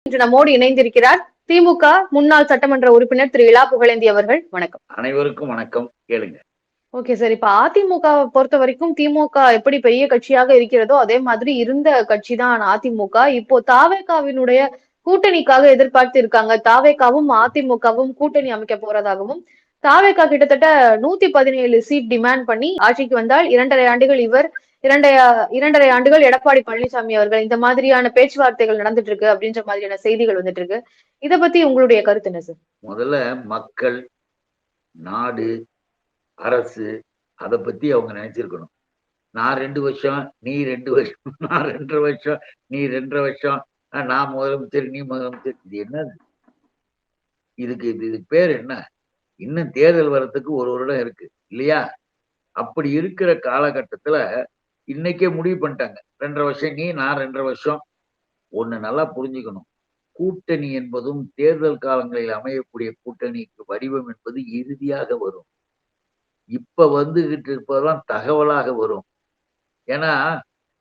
இன்று நம்மோடு இணைந்திருக்கிறார் திமுக முன்னாள் சட்டமன்ற உறுப்பினர் திரு இலா புகழேந்தி அவர்கள். வணக்கம். அனைவருக்கும் வணக்கம். கேளுங்க. ஓகே சார், இப்ப அதிமுகவை பொறுத்த வரைக்கும் திமுக எப்படி பெரிய கட்சியாக இருக்கிறதோ அதே மாதிரி இருந்த கட்சி தான் அதிமுக. இப்போ தாவேகாவினுடைய கூட்டணிக்காக எதிர்பார்த்து இருக்காங்க. தாவேகாவும் அதிமுகவும் கூட்டணி அமைக்க போறதாகவும், தாவேகா கிட்டத்தட்ட 117 சீட் டிமாண்ட் பண்ணி ஆட்சிக்கு வந்தால் 2.5 ஆண்டுகள் இவர், 2.5 ஆண்டுகள் எடப்பாடி பழனிசாமி அவர்கள், இந்த மாதிரியான பேச்சுவார்த்தைகள் நடந்துட்டு இருக்கு அப்படின்ற மாதிரியான செய்திகள் வந்துட்டு இருக்கு. இத பத்தி உங்களுடைய கருத்து என்ன சார்? முதல்ல மக்கள், நாடு, அரசு அதை பத்தி அவங்க நினைச்சிருக்கணும். நான் 2 வருஷம், நீ 2 வருஷம், நான் 2.5 வருஷம், நீ 2.5 வருஷம், நான் முதலமைச்சர், நீ முதலமைச்சர். இது என்னது? இதுக்கு பேர் என்ன? இன்னும் தேர்தல் வர்றதுக்கு 1 வருடம் இருக்கு இல்லையா? அப்படி இருக்கிற காலகட்டத்துல இன்னைக்கே முடிவு பண்ணிட்டாங்க. 2.5 வருஷம் நீ, நான் 2.5 வருஷம். ஒண்ணு நல்லா புரிஞ்சுக்கணும். கூட்டணி என்பதும் தேர்தல் காலங்களில் அமையக்கூடிய கூட்டணிக்கு வடிவம் என்பது இறுதியாக வரும். இப்ப வந்துகிட்டு இருப்பதெல்லாம் தகவலாக வரும். ஏன்னா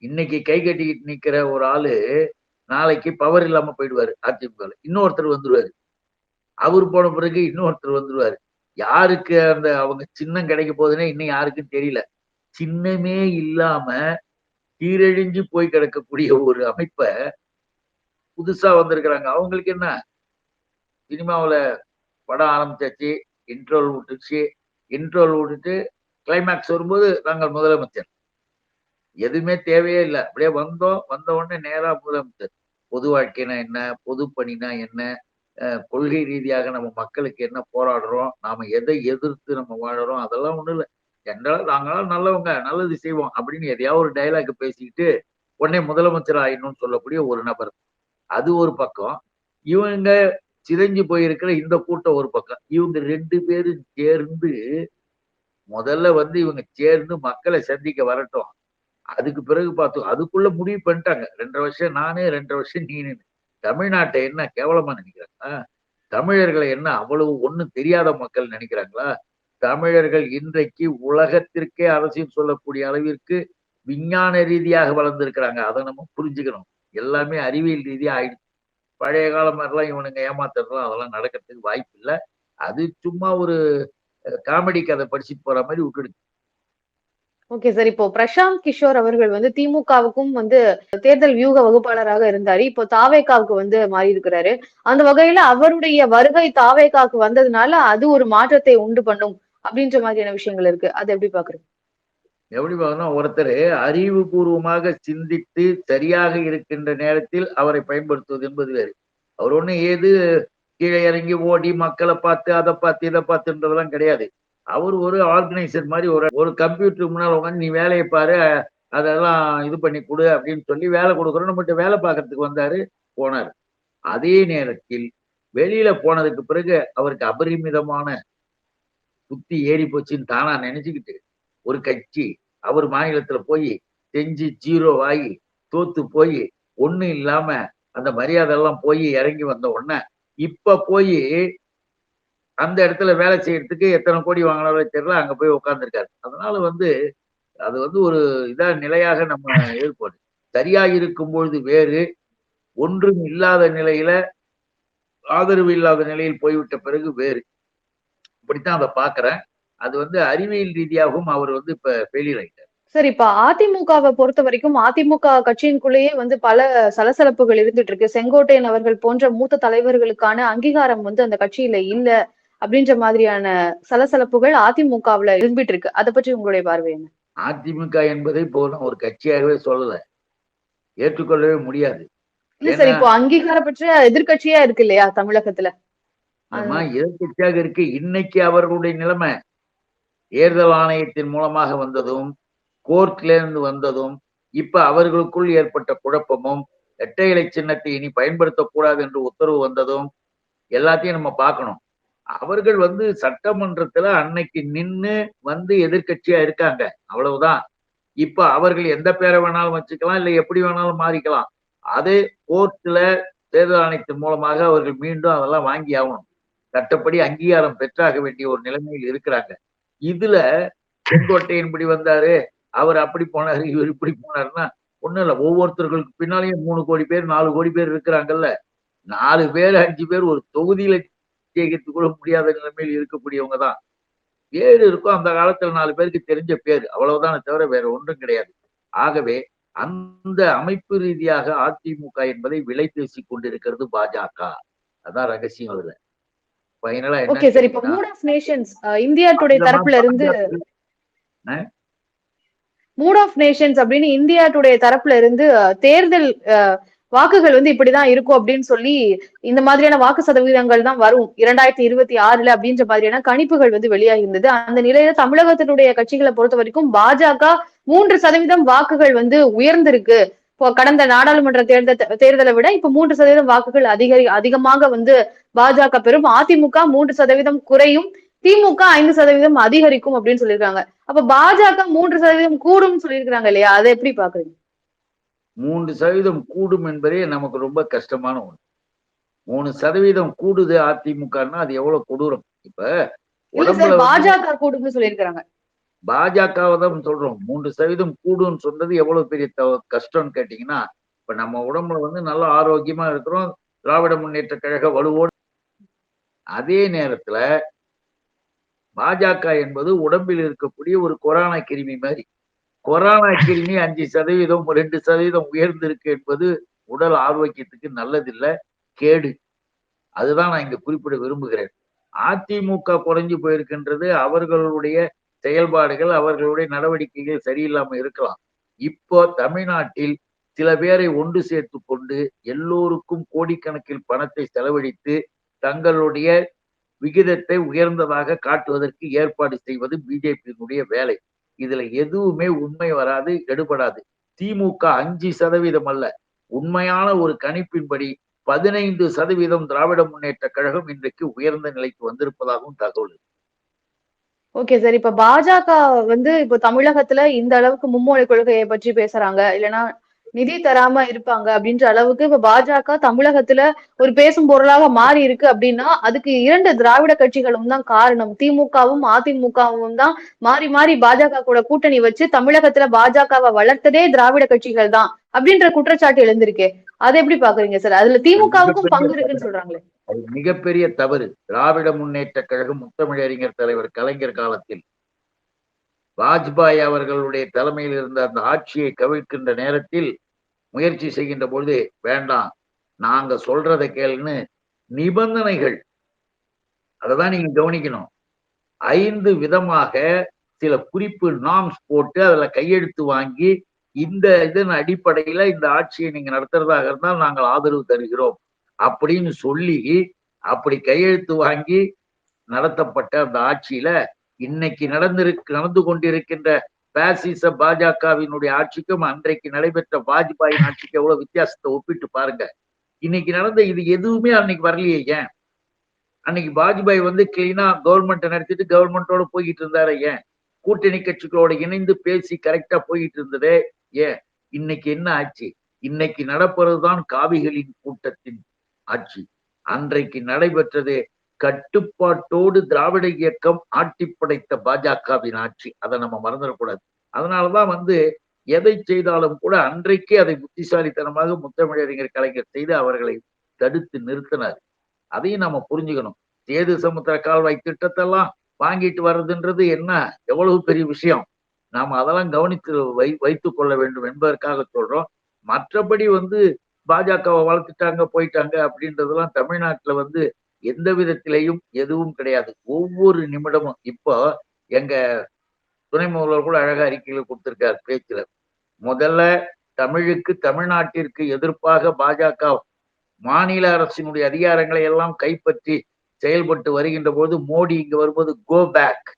இன்னைக்கு கை கட்டிக்கிட்டு நிக்கிற ஒரு ஆளு நாளைக்கு பவர் இல்லாம போயிடுவாரு அதிமுக. இன்னொருத்தர் வந்துருவாரு. அவர் போன பிறகு இன்னொருத்தர் வந்துருவாரு. யாருக்கு அந்த அவங்க சின்னம் கிடைக்க போகுதுன்னே இன்னும் யாருக்கும் தெரியல. சின்னமே இல்லாம சீரழிஞ்சு போய் கிடக்கக்கூடிய ஒரு அமைப்ப புதுசா வந்திருக்கிறாங்க. அவங்களுக்கு என்ன, சினிமாவுல படம் ஆரம்பிச்சாச்சு, இன்ட்ரோல் விட்டுச்சு, இன்ட்ரோல் விட்டுட்டு கிளைமேக்ஸ் வரும்போது நாங்கள் முதலமைச்சர். எதுவுமே தேவையே இல்லை. அப்படியே வந்த உடனே நேரா முதலமைச்சர். பொது வாழ்க்கைனா என்ன, பொது பணினா என்ன, கொள்கை ரீதியாக நம்ம மக்களுக்கு என்ன போராடுறோம், நாம எதை எதிர்த்து நம்ம வாழறோம், அதெல்லாம் ஒண்ணும் இல்லை. ஜென்ரலா நாங்களாம் நல்லவங்க, நல்லது செய்வோம் அப்படின்னு எதையாவது ஒரு டைலாக் பேசிக்கிட்டு உடனே முதலமைச்சர் ஆயிடணும்னு சொல்லக்கூடிய ஒரு நபர். அது ஒரு பக்கம். இவங்க சிதைஞ்சு போயிருக்கிற இந்த கூட்டம் ஒரு பக்கம். இவங்க 2 பேரும் சேர்ந்து முதல்ல இவங்க சேர்ந்து மக்களை சந்திக்க வரட்டும். அதுக்கு பிறகு பார்த்தோம். அதுக்குள்ள முடிவு பண்ணிட்டாங்க. 2.5 வருஷம் நானு, 2.5 வருஷம் நீனு. தமிழ்நாட்டை என்ன கேவலமா நினைக்கிறாங்களா? தமிழர்களை என்ன அவ்வளவு ஒண்ணும் தெரியாத மக்கள் நினைக்கிறாங்களா? தமிழர்கள் இன்றைக்கு உலகத்திற்கே அரசியல் சொல்லக்கூடிய அளவிற்கு விஞ்ஞான ரீதியாக வளர்ந்திருக்கிறாங்க. அதை நம்ம புரிஞ்சுக்கணும். எல்லாமே அறிவியல் ரீதியா ஆயிடுச்சு. பழைய காலம் மாதிரிலாம் இவனுங்க ஏமாத்துறதுலாம் அதெல்லாம் நடக்கிறதுக்கு வாய்ப்பு இல்லை. அது சும்மா ஒரு காமெடி கதை படிச்சுட்டு போற மாதிரி விட்டுடுச்சு. ஓகே சார், இப்போ பிரசாந்த் கிஷோர் அவர்கள் திமுகவுக்கும் தேர்தல் வியூக வகுப்பாளராக இருந்தாரு. இப்போ தாவேகாவுக்கு மாறி இருக்கிறாரு. அந்த வகையில அவருடைய வருகை தாவேகாவுக்கு வந்ததுனால அது ஒரு மாற்றத்தை உண்டு பண்ணும் அப்படின்ற மாதிரியான விஷயங்கள் இருக்கு. அது எப்படி பாக்குறீங்க? எப்படி பார்க்கணும், ஒருத்தர் அறிவுபூர்வமாக சிந்தித்து சரியாக இருக்கின்ற நேரத்தில் அவரை பயன்படுத்துவது என்பது வேறு. அவர் ஒண்ணு ஏது கீழே இறங்கி ஓடி மக்களை பார்த்து அதை பார்த்து இதை பார்த்துன்றதெல்லாம் கிடையாது. அவர் ஒரு ஆர்கனைசர் மாதிரி ஒரு கம்ப்யூட்டருக்கு முன்னால் உட்காந்து நீ வேலையை பாரு, அதெல்லாம் இது பண்ணி கொடு அப்படின்னு சொல்லி வேலை கொடுக்குறோம். நம்மகிட்ட வேலை பார்க்கறதுக்கு வந்தாரு, போனார். அதே நேரத்தில் வெளியில போனதுக்கு பிறகு அவருக்கு அபரிமிதமான புத்தி ஏறி போச்சுன்னு தானா நினைச்சுக்கிட்டு ஒரு கட்சி அவர் மாநிலத்துல போய் செஞ்சு 0 ஆகி தோத்து போய் ஒண்ணும் இல்லாம அந்த மரியாதை எல்லாம் போய் இறங்கி வந்த உடனே இப்ப போய் அந்த இடத்துல வேலை செய்யறதுக்கு எத்தனை கோடி வாங்கினாரோ தெரியல, அங்க போய் உட்கார்ந்துருக்காரு. அதனால அது ஒரு இதா நிலையாக நம்ம எதிர்பார்க்கணும். சரியா இருக்கும் பொழுது வேறு, ஒன்றும் இல்லாத நிலையில, ஆதரவு இல்லாத நிலையில் போய்விட்ட பிறகு வேறு. இப்படித்தான் அதை பாக்குறேன். அது அறிவியல் ரீதியாகவும் அவர் இப்ப ஃபெயிலியர் ஆயிட்டார். சார், இப்ப அதிமுகவை பொறுத்த வரைக்கும் அதிமுக கட்சியின்குள்ளேயே பல சலசலப்புகள் இருந்துட்டு இருக்கு. செங்கோட்டையன் அவர்கள் போன்ற மூத்த தலைவர்களுக்கான அங்கீகாரம் அந்த கட்சியில இல்ல அப்படின்ற மாதிரியான சலசலப்புகள் அதிமுகவுல இருந்துட்டு இருக்கு. அதை பற்றி உங்களுடைய பார்வை என்ன? அதிமுக என்பதை போல ஒரு கட்சியாகவே சொல்லல, ஏற்றுக்கொள்ளவே முடியாது. இல்ல சார், இப்போ அங்கீகாரம் பெற்ற எதிர்கட்சியா இருக்கு இல்லையா தமிழகத்துல? எதிர்கட்சியாக இருக்கு. இன்னைக்கு அவர்களுடைய நிலைமை தேர்தல் ஆணையத்தின் மூலமாக வந்ததும், கோர்ட்ல இருந்து வந்ததும், இப்ப அவர்களுக்குள் ஏற்பட்ட குழப்பமும், இரட்டை இலை சின்னத்தை இனி பயன்படுத்தக்கூடாது என்று உத்தரவு வந்ததும் எல்லாத்தையும் நம்ம பார்க்கணும். அவர்கள் சட்டமன்றத்துல அன்னைக்கு நின்னு எதிர்கட்சியா இருக்காங்க, அவ்வளவுதான். இப்ப அவர்கள் எந்த பேரை வேணாலும் வச்சுக்கலாம், இல்ல எப்படி வேணாலும் மாறிக்கலாம். அது கோர்ட்ல தேர்தல் ஆணையத்தின் மூலமாக அவர்கள் மீண்டும் அதெல்லாம் வாங்கி ஆகணும். சட்டப்படி அங்கீகாரம் பெற்றாக வேண்டிய ஒரு நிலைமையில் இருக்கிறாங்க. இதுல செங்கோட்டையன் இப்படி வந்தாரு, அவர் அப்படி போனாரு, இவர் இப்படி போனாருன்னா ஒண்ணும் இல்ல. ஒவ்வொருத்தர்களுக்கு பின்னாலேயும் 3 கோடி பேர் 4 கோடி பேர் இருக்கிறாங்கல்ல. 4 பேர் 5 பேர் ஒரு தொகுதியில ஜெயிக்கிறது கூட முடியாத நிலைமையில் இருக்கக்கூடியவங்க தான். பேரு இருக்கும் அந்த காலத்துல 4 பேருக்கு தெரிஞ்ச பேரு. அவ்வளவுதானே தவிர வேற ஒன்றும் கிடையாது. ஆகவே அந்த அமைப்பு ரீதியாக அதிமுக என்பதை விலை பேசிக் கொண்டிருக்கிறது பாஜக. அதான் ரகசியம் அதுல. ஃபைனலா ஓகே என்னன்னு சார். இப்ப கேட்டீங்கன்னா, mood of nations India today அங்கமா தரப்புல இருந்து பாஜக மூட் ஆஃப் நேஷன்ஸ் அப்படின்னு இந்தியா டுடே தரப்புல இருந்து தேர்தல் வாக்குகள் வந்து இப்படிதான் இருக்கும் அப்படின்னு சொல்லி இந்த மாதிரியான வாக்கு சதவீதங்கள் தான் வரும் 2026 அப்படின்ற மாதிரியான கணிப்புகள் வந்து வெளியாகி இருந்தது. அந்த நிலையில தமிழகத்தினுடைய கட்சிகளை பொறுத்த வரைக்கும் பாஜக 3% வாக்குகள் வந்து உயர்ந்திருக்கு. இப்போ கடந்த நாடாளுமன்ற தேர்தலை விட இப்ப 3% வாக்குகள் அதிகமாக வந்து பாஜக பெறும். அதிமுக 3% குறையும். திமுக 5% அதிகரிக்கும் அப்படின்னு சொல்லியிருக்காங்க. அப்ப பாஜக 3% கூடும் சொல்லியிருக்காங்க இல்லையா? அதை எப்படி பாக்குறீங்க? 3% கூடும் என்பதே நமக்கு ரொம்ப கஷ்டமான ஒண்ணு. 3% கூடுது அதிமுகன்னா அது எவ்வளவு கொடூரம். இப்ப இல்ல சார், உடம்புல வந்து பாஜக கூடும்னு சொல்லியிருக்காங்க. பாஜகவை தான் சொல்றோம். 3% கூடும்னு சொன்னது எவ்வளவு பெரிய கஷ்டம்னு கேட்டீங்கன்னா, இப்ப நம்ம உடம்புல வந்து நல்லா ஆரோக்கியமா இருக்கிறோம். திராவிட முன்னேற்ற கழக வலுவோடு அதே நேரத்துல பாஜக என்பது உடம்பில் இருக்கக்கூடிய ஒரு கொரோனா கிருமி மாரி. கொரோனா கிருமி 5% 2% உயர்ந்திருக்கு என்பது உடல் ஆரோக்கியத்துக்கு நல்லதில்ல, கேடு. அதுதான் நான் இங்க குறிப்பிட விரும்புகிறேன். அதிமுக குறைஞ்சு போயிருக்கின்றது அவர்களுடைய செயல்பாடுகள், அவர்களுடைய நடவடிக்கைகள் சரியில்லாம இருக்கலாம். இப்போ தமிழ்நாட்டில் சில பேரை ஒன்று சேர்த்துக் கொண்டு எல்லோருக்கும் கோடிக்கணக்கில் பணத்தை செலவழித்து தங்களுடைய விகிதத்தை உயர்ந்ததாக காட்டுவதற்கு ஏற்பாடு செய்வது பிஜேபியினுடைய வேலை. இதுல எதுவுமே உண்மை வராது, எடுபடாது. திமுக 5% அல்ல. உண்மையான ஒரு கணிப்பின்படி 15% திராவிட முன்னேற்ற கழகம் இன்றைக்கு உயர்ந்த நிலைக்கு வந்திருப்பதாகவும் தகவல். Okay sir. இப்ப பாஜக வந்து இப்போ தமிழகத்துல இந்த அளவுக்கு மும்மொழி கொள்கையை பற்றி பேசுறாங்க. இல்லைன்னா நிதி தராம இருப்பாங்க அப்படின்ற அளவுக்கு இப்ப பாஜக தமிழகத்துல ஒரு பேசும் பொருளாக மாறி இருக்கு அப்படின்னா அதுக்கு 2 திராவிட கட்சிகளும் தான் காரணம். திமுகவும் அதிமுகவும் தான் மாறி மாறி பாஜக கூட கூட்டணி வச்சு தமிழகத்துல பாஜகவை வளர்த்ததே திராவிட கட்சிகள் தான் அப்படின்ற குற்றச்சாட்டு எழுந்திருக்கே. அதை எப்படி பாக்குறீங்க சார்? அதுல அது திமுகவுக்கும் மிகப்பெரிய பங்கு இருக்குன்னு சொல்றாங்களே. அது மிகப்பெரிய தவறு. திராவிட முன்னேற்ற கழகம் முத்தமிழறிஞர் தலைவர் கலைஞர் காலத்தில் வாஜ்பாய் அவர்களுடைய தலைமையில் இருந்த அந்த ஆட்சியை கவிழ்க்கின்ற நேரத்தில் முயற்சி செய்கின்ற பொழுது வேண்டாம் நாங்க சொல்றதை கேளுன்னு நிபந்தனைகள் அததான் நீங்க கவனிக்கணும். 5 விதமாக சில குறிப்பு நார்ம்ஸ் போட்டு அதுல கையெழுத்து வாங்கி இந்த இதன் அடிப்படையில இந்த ஆட்சியை நீங்க நடத்துறதாக இருந்தால் நாங்கள் ஆதரவு தருகிறோம் அப்படின்னு சொல்லி அப்படி கையெழுத்து வாங்கி நடத்தப்பட்ட அந்த ஆட்சியில இன்னைக்கு நடந்து கொண்டிருக்கின்ற பாசிச பாஜகவினுடைய ஆட்சிக்கும் அன்றைக்கு நடைபெற்ற வாஜ்பாயின் ஆட்சிக்கு எவ்வளவு வித்தியாசத்தை ஒப்பிட்டு பாருங்க. இன்னைக்கு நடந்த இது எதுவுமே அன்னைக்கு வரலையே. ஏன் அன்னைக்கு வாஜ்பாய் வந்து கிளீனா கவர்மெண்ட் நடத்திட்டு கவர்மெண்டோட போய்கிட்டு இருந்தாரு. ஏன் கூட்டணி கட்சிகளோட இணைந்து பேசி கரெக்டா போயிட்டு இருந்ததே. ஏன் இன்னைக்கு என்ன ஆச்சு? இன்னைக்கு நடப்பதுதான் காவிகளின் கூட்டத்தின் ஆட்சி. அன்றைக்கு நடைபெற்றது கட்டுப்பாட்டோடு திராவிட இயக்கம் ஆட்டி படைத்த பாஜகவின் ஆட்சி. அதை நம்ம மறந்துடக்கூடாது. அதனாலதான் வந்து எதை செய்தாலும் கூட அன்றைக்கே அதை புத்திசாலித்தனமாக முத்தமிழறிஞர் கலைஞர் செய்து அவர்களை தடுத்து நிறுத்தினார். அதையும் நம்ம புரிஞ்சுக்கணும். சேது சமுத்திர கால்வாய் திட்டத்தெல்லாம் வாங்கிட்டு வர்றதுன்றது என்ன எவ்வளவு பெரிய விஷயம். நாம அதெல்லாம் கவனித்து வைத்துக் கொள்ள வேண்டும் என்பதற்காக சொல்றோம். மற்றபடி வந்து பாஜகவை வளர்த்துட்டாங்க போயிட்டாங்க அப்படின்றதெல்லாம் தமிழ்நாட்டுல வந்து எந்த விதத்திலையும் எதுவும் கிடையாது. ஒவ்வொரு நிமிடமும் இப்போ எங்க துணை முதல்வர் கூட அழகா அறிக்கையில கொடுத்திருக்காரு பேச்சுல. முதல்ல தமிழுக்கு தமிழ்நாட்டிற்கு எதிர்ப்பாக பாஜக மாநில அரசினுடைய அதிகாரங்களை எல்லாம் கைப்பற்றி செயல்பட்டு வருகின்ற போது மோடி இங்க வரும்போது கோ பேக்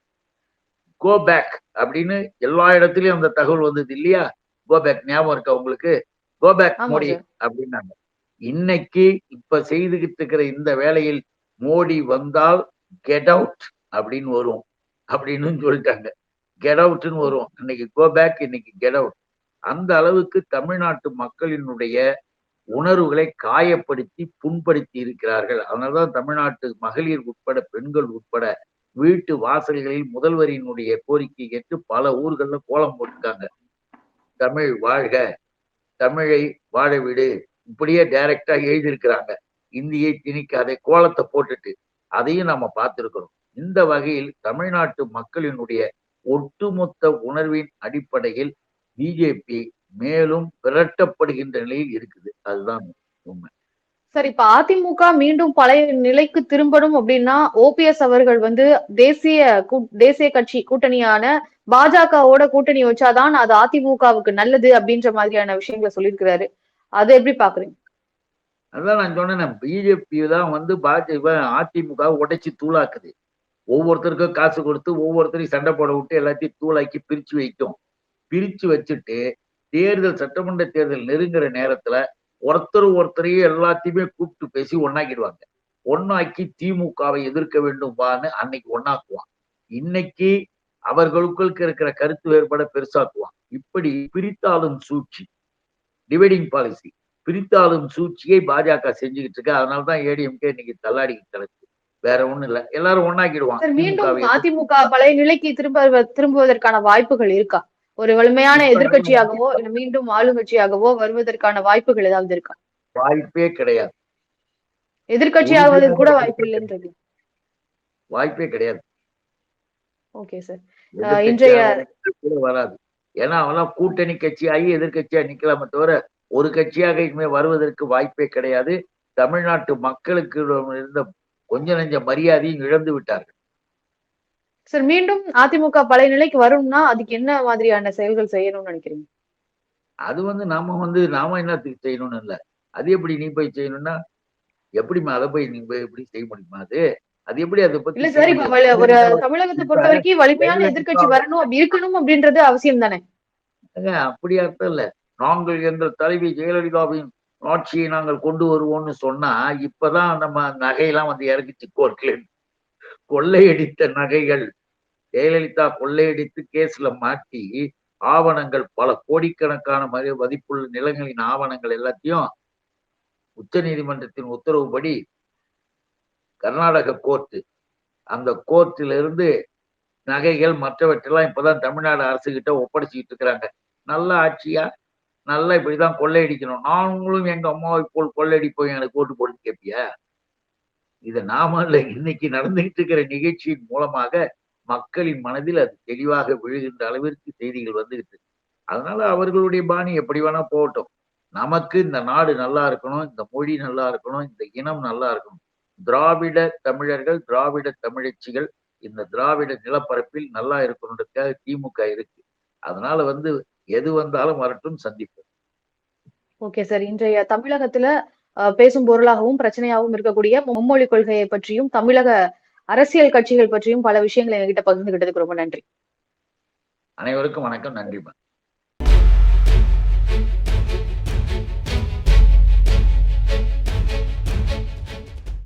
கோ பேக் அப்படின்னு எல்லா இடத்துலயும் அந்த தகவல் வந்தது இல்லையா? கோ பேக் ஞாபகம் இருக்கா உங்களுக்கு? கோ பேக் ஆமா மோடி சார். அப்படின்னாங்க. இன்னைக்கு இப்ப செய்துகிட்டு இருக்கிற இந்த வேலையில் மோடி வந்தால் கெட் அவுட் அப்படின்னு வரும் அப்படின்னு சொல்லிட்டாங்க. கெட் அவுட்னு வரும். இன்னைக்கு கோ பேக், இன்னைக்கு கெட் அவுட். அந்த அளவுக்கு தமிழ்நாட்டு மக்களினுடைய உணர்வுகளை காயப்படுத்தி புண்படுத்தி இருக்கிறார்கள். அதனாலதான் தமிழ்நாட்டு மகளிர் உட்பட பெண்கள் உட்பட வீட்டு வாசல்களில் முதல்வரினுடைய கோரிக்கை கேட்டு பல ஊர்கள்ல கோலம் போட்டிருக்காங்க. தமிழ் வாழ்க, தமிழை வாழ விடு, இப்படியே டைரக்டா எழுதியிருக்கிறாங்க. இந்தியை திணிக்காதே கோலத்தை போட்டுட்டு அதையும் நம்ம பார்த்திருக்கிறோம். இந்த வகையில் தமிழ்நாட்டு மக்களினுடைய ஒட்டுமொத்த உணர்வின் அடிப்படையில் பிஜேபி மேலும் விரட்டப்படுகின்ற நிலையில் இருக்குது. அதுதான் உண்மை. சார், இப்ப அதிமுக மீண்டும் பழைய நிலைக்கு திரும்பணும் அப்படின்னா ஓபிஎஸ் அவர்கள் வந்து தேசிய கட்சி கூட்டணியான பாஜகவோட கூட்டணி வச்சாதான் அது அதிமுகவுக்கு நல்லது அப்படின்ற மாதிரியான விஷயங்களை சொல்லியிருக்கிறாரு. அதை எப்படி பாக்குறீங்க? அதான் நான் சொன்னேன், பிஜேபி தான் வந்து அதிமுக உடைச்சு தூளாக்குது. ஒவ்வொருத்தருக்கும் காசு கொடுத்து ஒவ்வொருத்தரையும் சண்டை போட விட்டு எல்லாத்தையும் தூளாக்கி பிரிச்சு வைக்கும். பிரிச்சு வச்சுட்டு சட்டமன்ற தேர்தல் நெருங்குற நேரத்துல ஒருத்தரையும் எல்லாத்தையுமே கூப்பிட்டு பேசி ஒன்னாக்கிடுவாங்க. ஒன்னாக்கி திமுகவை எதிர்க்க வேண்டும் வான்னு அன்னைக்கு ஒன்னாக்குவான். இன்னைக்கு அவர்களுக்குள் இருக்கிற கருத்து வேறுபாட பெருசாக்குவான். இப்படி பிரித்தாளும் சூழ்ச்சி, டிவைடிங் பாலிசி, பிரித்தாளும் சூழ்ச்சியை பாஜக செஞ்சுக்கிட்டு இருக்கு. அதனாலதான் ஏடிஎம்கே இன்னைக்கு தள்ளாடிக்கிட்டு கிடக்கு. வேற ஒண்ணும் இல்ல, எல்லாரும் ஒன்னாக்கிடுவான். மீண்டும் அதிமுக பழைய நிலைக்கு திரும்புவதற்கான வாய்ப்புகள் இருக்கா? ஒரு வலிமையான எதிர்கட்சியாகவோ இல்ல மீண்டும் ஆளுங்கட்சியாகவோ வருவதற்கான வாய்ப்புகள் ஏதாவது இருக்கா? வாய்ப்பே கிடையாது. எதிர்கட்சியாவது கூட வாய்ப்பு இல்லைன்றது வாய்ப்பே கிடையாது. Okay sir. இன்றைய கூட வராது. ஏன்னா அவெல்லாம் கூட்டணி கட்சியாகி எதிர்கட்சியா நிக்கலாமே தவிர ஒரு கட்சியாக இனிமே வருவதற்கு வாய்ப்பே கிடையாது. தமிழ்நாட்டு மக்களுக்கு இருந்த கொஞ்ச நெஞ்ச மரியாதையும் இழந்து விட்டார்கள். சார், மீண்டும் அதிமுக பழைய நிலைக்கு வரும்னா அதுக்கு என்ன மாதிரியான செயல்கள் செய்யணும்னு நினைக்கிறீங்க? அது வந்து நாம என்னத்துக்கு செய்யணும்னு இல்ல. அது எப்படி நீ போய் செய்யணும்னா எப்படிமா அதை போய் நீ போய் எப்படி செய்ய முடியுமா? அது எப்படி அதை பத்தி இல்ல சார், இப்ப ஒரு தமிழகத்தை பொறுத்த வரைக்கும் வலிமையான எதிர்கட்சி வரணும், அப்படி இருக்கணும் அப்படின்றது அவசியம் தானே? அப்படி அர்த்தம் இல்ல. நாங்கள் என்ற தலைவி ஜெயலலிதாவின் ஆட்சியை நாங்கள் கொண்டு வருவோம்னு சொன்னா இப்பதான் நம்ம நகையெல்லாம் வந்து இறக்கிச்சு கோர்ட்ல. கொள்ளையடித்த நகைகள், ஜெயலலிதா கொள்ளையடித்து கேஸ்ல மாட்டி ஆவணங்கள், பல கோடிக்கணக்கான மதிப்புள்ள நிலங்களின் ஆவணங்கள் எல்லாத்தையும் உச்ச நீதிமன்றத்தின் உத்தரவுப்படி கர்நாடக கோர்ட்டு, அந்த கோர்ட்டில இருந்து நகைகள் மற்றவற்றெல்லாம் இப்பதான் தமிழ்நாடு அரசு கிட்ட ஒப்படைச்சுக்கிட்டு இருக்கிறாங்க. நல்ல ஆட்சியா? நல்லா இப்படிதான் கொள்ளையடிக்கணும், நாங்களும் எங்க அம்மாவை போல் கொள்ளையடிப்போம், எனக்கு ஓட்டு போட்டு கேட்பியா? இதை நாம இல்ல, இன்னைக்கு நடந்துகிட்டு இருக்கிற நிகழ்ச்சியின் மூலமாக மக்களின் மனதில் அது தெளிவாக விழுகின்ற அளவிற்கு செய்திகள் வந்துகிட்டு. அதனால அவர்களுடைய பாணி எப்படி வேணா போகட்டும். நமக்கு இந்த நாடு நல்லா இருக்கணும், இந்த மொழி நல்லா இருக்கணும், இந்த இனம் நல்லா இருக்கணும். திராவிட தமிழர்கள், திராவிட தமிழச்சிகள் இந்த திராவிட நிலப்பரப்பில் நல்லா இருக்கணுன்றதுக்காக திமுக இருக்கு. அதனால வந்து எது வந்தாலும் வரட்டும், சந்திப்போம். Okay sir. இன்றைய தமிழகத்துல பேசும் பொருளாகவும் பிரச்சனையாகவும் இருக்கக்கூடிய மும்மொழி கொள்கையை பற்றியும் தமிழக அரசியல் கட்சிகள் பற்றியும் பல விஷயங்களை என்கிட்ட பகிர்ந்துகிட்டதுக்கு ரொம்ப நன்றி. அனைவருக்கும் வணக்கம். நன்றிமா.